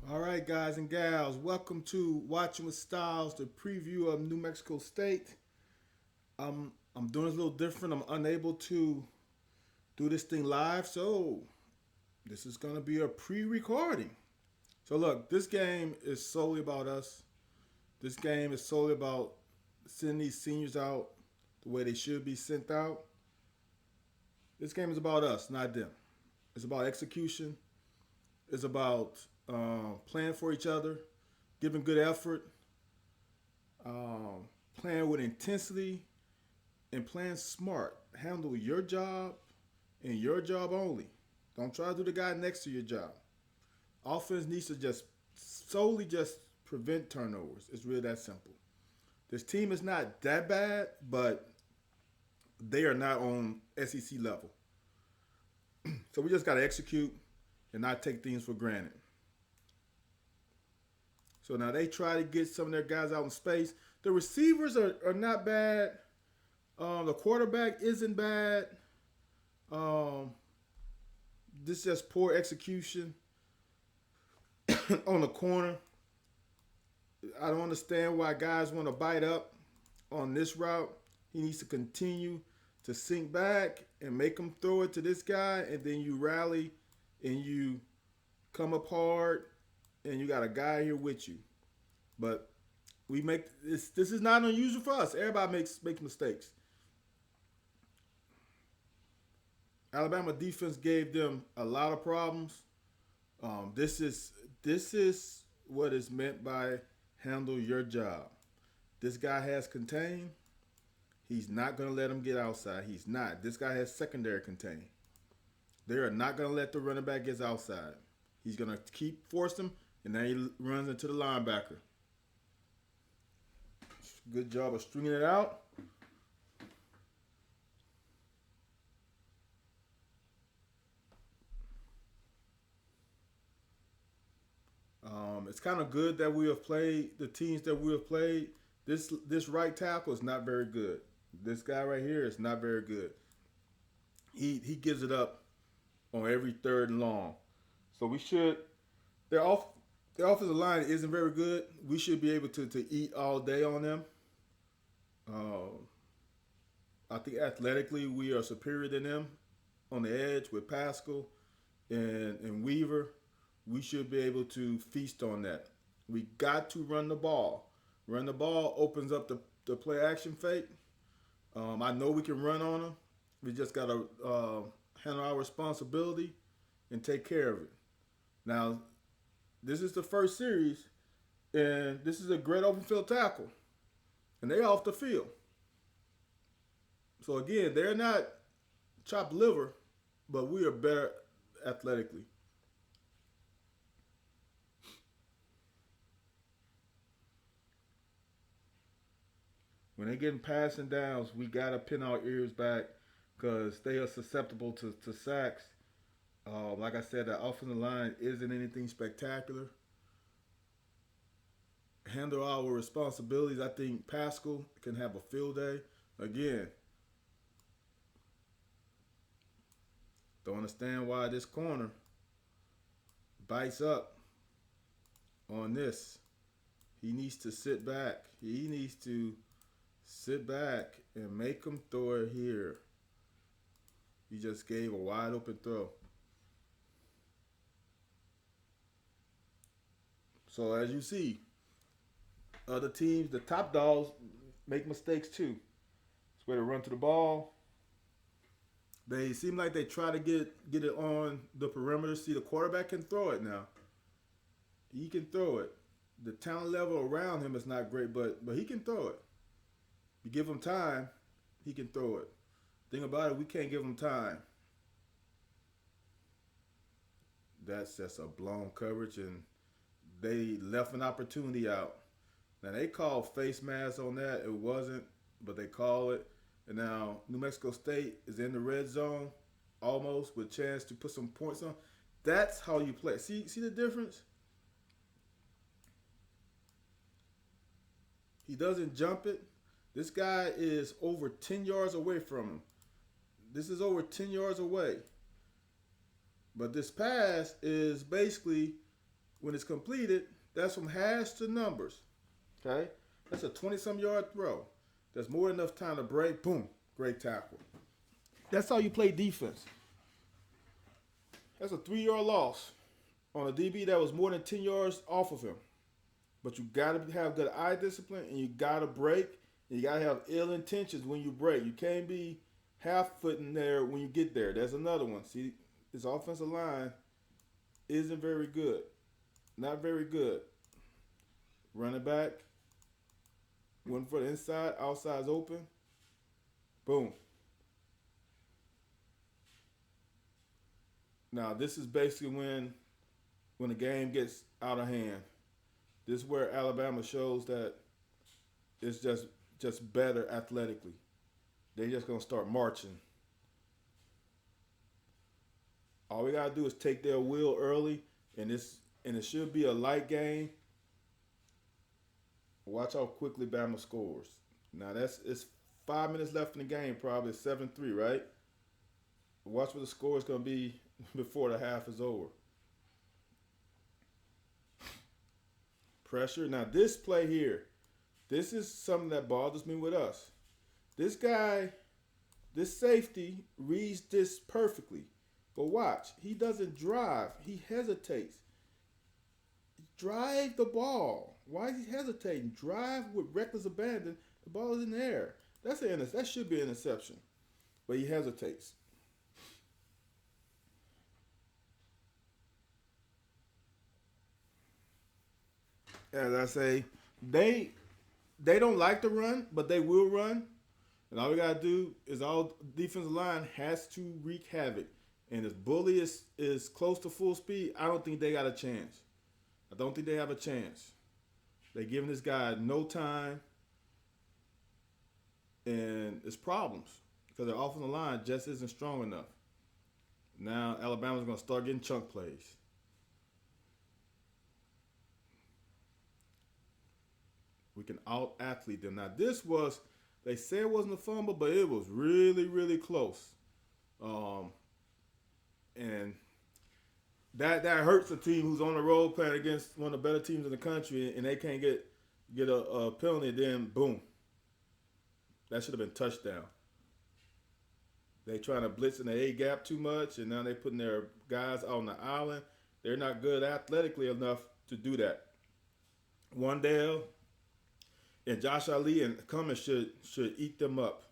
All right, guys and gals, welcome to Watching with Styles, the preview of New Mexico State. I'm doing this a little different. I'm unable to do this thing live, so this is gonna be a pre-recording. So look, this game is solely about us. This game is solely about sending these seniors out the way they should be sent out. This game is about us, not them. It's about execution. It's about playing for each other, giving good effort, playing with intensity, and playing smart. Handle your job and your job only. Don't try to do the guy next to your job. Offense needs to just solely just prevent turnovers. It's really that simple. This team is not that bad, but they are not on SEC level. So we just got to execute and not take things for granted. So now they try to get some of their guys out in space. The receivers are not bad. The quarterback isn't bad. Um, this is just poor execution on the corner. I don't understand why guys want to bite up on this route. He needs to continue to sink back and make him throw it to this guy, and then you rally and you come up hard, and you got a guy here with you. But we make this. This is not unusual for us. Everybody makes mistakes. Alabama defense gave them a lot of problems. This is what is meant by handle your job. This guy has contained. He's not going to let him get outside. He's not. This guy has secondary contain. They are not going to let the running back get outside. He's going to keep forcing him, and then he runs into the linebacker. Good job of stringing it out. It's kind of good that we have played the teams that we have played. This right tackle is not very good. This guy right here is not very good. He gives it up on every third and long. So we should their off their offensive line isn't very good. We should be able to eat all day on them. Uh, I think athletically we are superior than them on the edge with Pascal and Weaver. We should be able to feast on that. We got to run the ball. Run the ball opens up the play action fake. I know we can run on them. We just got to handle our responsibility and take care of it. Now, this is the first series, and this is a great open field tackle, and they off the field. So again, they're not chopped liver, but we are better athletically. When they getting passing downs, we gotta pin our ears back because they are susceptible to sacks. Like I said, the offensive line isn't anything spectacular. Handle our responsibilities. I think Pascal can have a field day. Again, don't understand why this corner bites up on this. He needs to sit back. He needs to sit back and make him throw it here. He just gave a wide open throw. So as you see, other teams, the top dogs, make mistakes too. It's where they run to the ball. They seem like they try to get it on the perimeter. See, the quarterback can throw it now. He can throw it. The talent level around him is not great, but he can throw it. You give him time, he can throw it. Thing about it, we can't give him time. That's just a blown coverage, and they left an opportunity out. Now they called face mask on that. It wasn't, but they call it. And now New Mexico State is in the red zone, almost with a chance to put some points on. That's how you play. See the difference? He doesn't jump it. This guy is over 10 yards away from him. This is over 10 yards away. But this pass is basically When it's completed, that's from hash to numbers. Okay? That's a 20-some yard throw. There's more than enough time to break. Boom. Great tackle. That's how you play defense. That's a 3-yard loss on a DB that was more than 10 yards off of him. But you got to have good eye discipline, and you got to break, and you got to have ill intentions when you break. You can't be half-footing there when you get there. There's another one. See, this offensive line isn't very good. Not very good. Running back, one foot inside, outside's open. Boom. Now, this is basically when the game gets out of hand. This is where Alabama shows that it's just better athletically. They're just gonna start marching. All we gotta do is take their will early, and it should be a light game. Watch how quickly Bama scores. Now it's 5 minutes left in the game, probably 7-3, right? Watch what the score is gonna be before the half is over. Pressure. Now this play here, this is something that bothers me with us. This guy, this safety reads this perfectly. But watch, he doesn't drive. He hesitates. Drive the ball. Why is he hesitating? Drive with reckless abandon. The ball is in the air. That should be an interception. But he hesitates. As I say, they don't like to run, but they will run. And all we gotta do is all defensive line has to wreak havoc. And if Bully is close to full speed, I don't think they got a chance. I don't think they have a chance. They're giving this guy no time, and it's problems because their offensive line just isn't strong enough. Now Alabama's gonna start getting chunk plays. We can out-athlete them. Now, they say it wasn't a fumble, but it was really, really close. And that hurts a team who's on the road playing against one of the better teams in the country, and they can't get a penalty, then boom. That should have been touchdown. They trying to blitz in the A gap too much, and now they putting their guys out on the island. They're not good athletically enough to do that. Wandale and Josh Ali and Cummins should eat them up.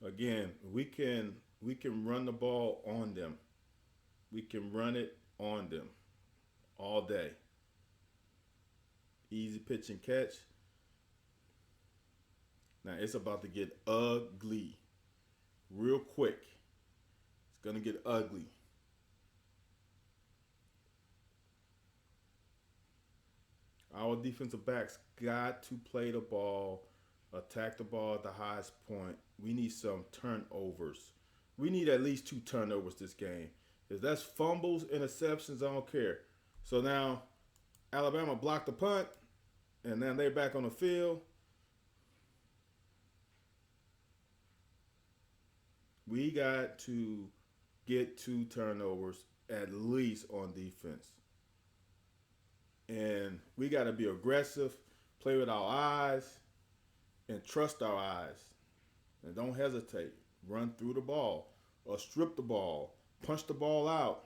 Again, we can run the ball on them. We can run it on them all day. Easy pitch and catch. Now it's about to get ugly. Real quick. It's going to get ugly. Our defensive backs got to play the ball, attack the ball at the highest point. We need some turnovers. We need at least 2 turnovers this game. If that's fumbles, interceptions, I don't care. So now Alabama blocked the punt, and then they're back on the field. We got to get 2 turnovers at least on defense. And we got to be aggressive, play with our eyes, and trust our eyes. And don't hesitate. Run through the ball or strip the ball. Punch the ball out.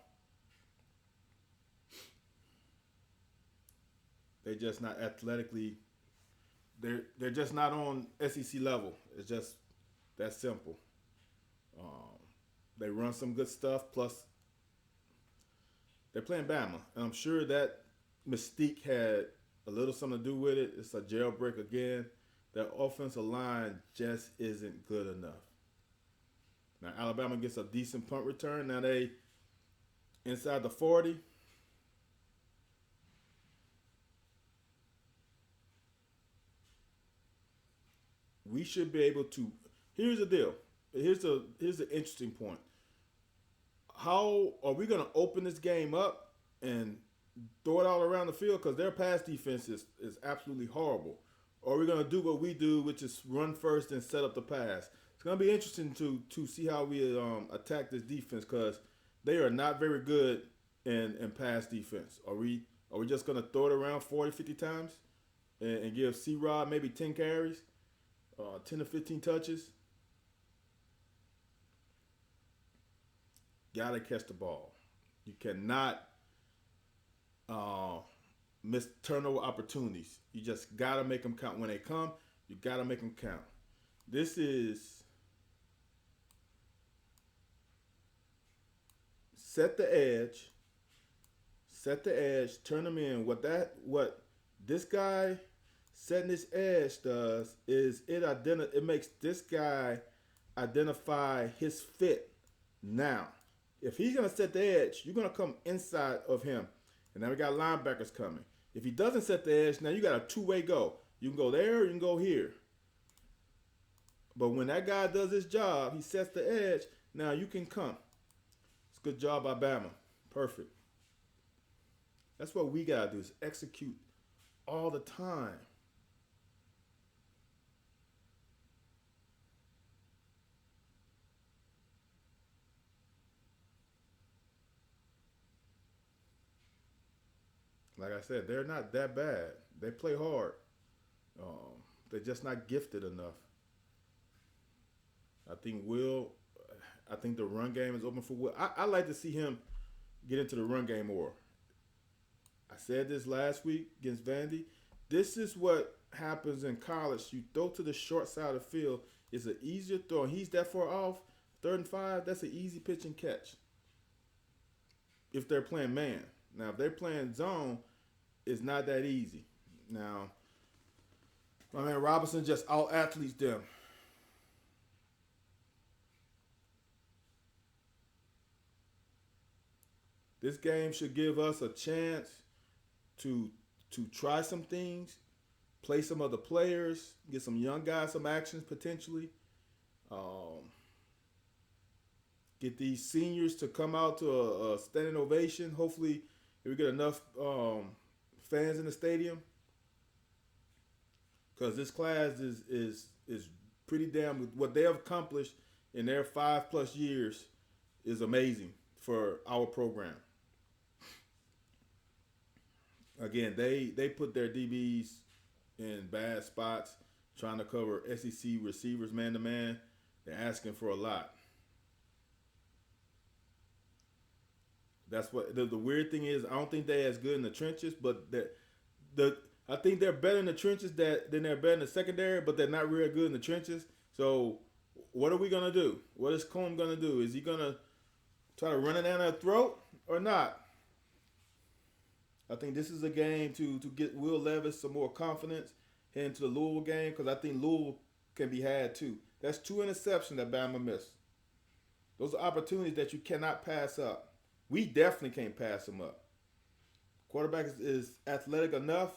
They're just not athletically. They're just not on SEC level. It's just that simple. They run some good stuff. Plus, they're playing Bama, and I'm sure that mystique had a little something to do with it. It's a jailbreak again. Their offensive line just isn't good enough. Now Alabama gets a decent punt return. Now they inside the 40. We should be able to. Here's the deal. Here's the interesting point. How are we going to open this game up and throw it all around the field? Because their pass defense is absolutely horrible. or are we going to do what we do, which is run first and set up the pass? It's going to be interesting to see how we attack this defense because they are not very good in pass defense. Are we just going to throw it around 40, 50 times and give C-Rod maybe 10 carries, 10 to 15 touches? Gotta catch the ball. You cannot uh, miss turnover opportunities. You just gotta make them count. When they come, you gotta make them count. This is set the edge, turn them in. What this guy setting this edge does is it makes this guy identify his fit now. If he's gonna set the edge, you're gonna come inside of him. And now we got linebackers coming. If he doesn't set the edge, now you got a two-way go. You can go there or you can go here. But when that guy does his job, he sets the edge, now you can come. It's a good job by Bama. Perfect. That's what we gotta do is execute all the time. Like I said, they're not that bad. They play hard. They're just not gifted enough. I think Will. I think the run game is open for Will. I like to see him get into the run game more. I said this last week against Vandy. This is what happens in college. You throw to the short side of the field. It's an easier throw. And he's that far off. 3rd and 5. That's an easy pitch and catch. If they're playing man. Now, if they're playing zone, it's not that easy. Now, my man Robinson just out-athletes them. This game should give us a chance to try some things, play some other players, get some young guys some actions potentially. Get these seniors to come out to a standing ovation. Hopefully, if we get enough fans in the stadium, because this class is pretty damn. What they have accomplished in their 5+ years is amazing for our program. Again, they put their DBs in bad spots, trying to cover SEC receivers man to man. They're asking for a lot. That's what the weird thing is. I don't think they're as good in the trenches, but I think they're better in the trenches than they're better in the secondary, but they're not real good in the trenches. So what are we gonna do? What is Combs gonna do? Is he gonna try to run it down their throat or not? I think this is a game to get Will Levis some more confidence heading to the Louisville game, because I think Louisville can be had too. That's 2 interceptions that Bama missed. Those are opportunities that you cannot pass up. We definitely can't pass them up. Quarterback is athletic enough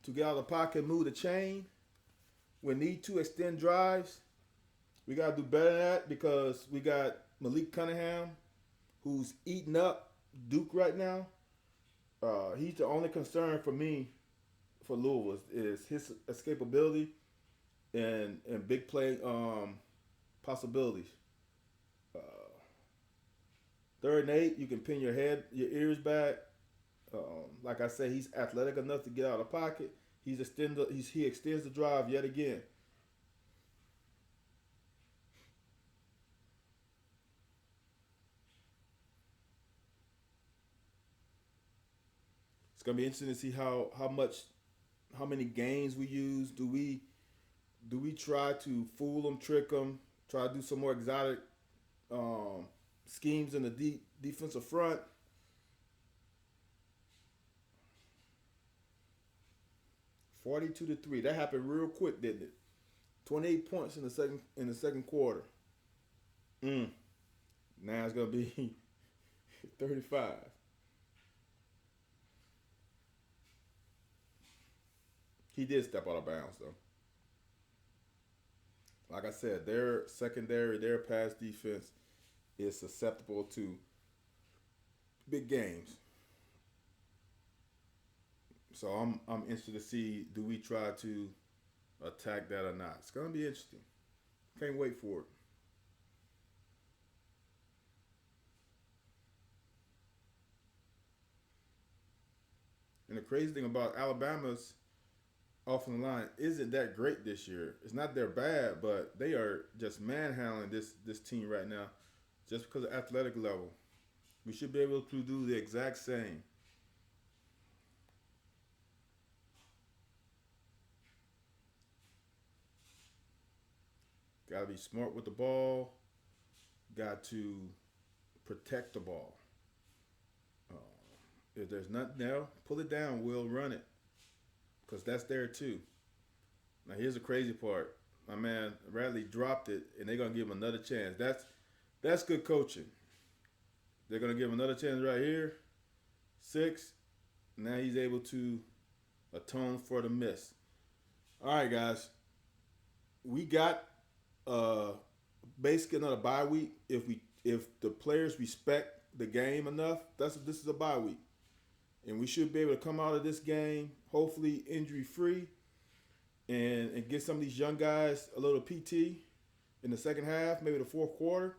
to get out of the pocket and move the chain. We need to extend drives. We got to do better than that because we got Malik Cunningham, who's eating up Duke right now. He's the only concern for me for Louisville is his escapability and big play possibilities. 3rd and 8, you can pin your ears back. Like I say, he's athletic enough to get out of the pocket. He extends the drive yet again. It's gonna be interesting to see how many games we use. Do we try to fool them, trick them, try to do some more exotic schemes in the defensive front? 42-3. That happened real quick, didn't it? 28 points in the second quarter. Now it's gonna be 35. He did step out of bounds though. Like I said, their secondary, their pass defense is susceptible to big games. So I'm interested to see, do we try to attack that or not. It's gonna be interesting. Can't wait for it. And the crazy thing about Alabama's offensive line isn't that great this year. It's not they're bad, but they are just manhandling this team right now, just because of athletic level. We should be able to do the exact same. Got to be smart with the ball. Got to protect the ball. Uh, if there's nothing there, pull it down. We'll run it because that's there too. Now here's the crazy part. My man Radley dropped it, and they're gonna give him another chance. That's good coaching. They're gonna give him another chance right here. Six. Now he's able to atone for the miss. All right, guys. We got uh basically another bye week. If the players respect the game enough, this is a bye week, and we should be able to come out of this game hopefully injury free, and get some of these young guys a little PT in the second half, maybe the fourth quarter,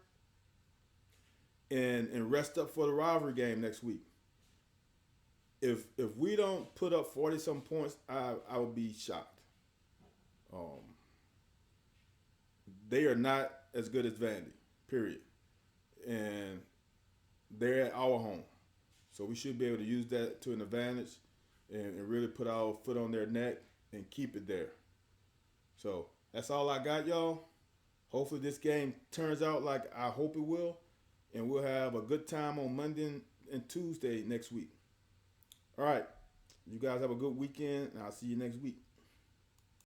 and rest up for the rivalry game next week. If we don't put up 40 some points, I would be shocked. Um, they are not as good as Vandy, period, and they're at our home, so we should be able to use that to an advantage, and really put our foot on their neck and keep it there. So that's all I got, y'all. Hopefully this game turns out like I hope it will, and we'll have a good time on Monday and Tuesday next week. All right, you guys have a good weekend, and I'll see you next week.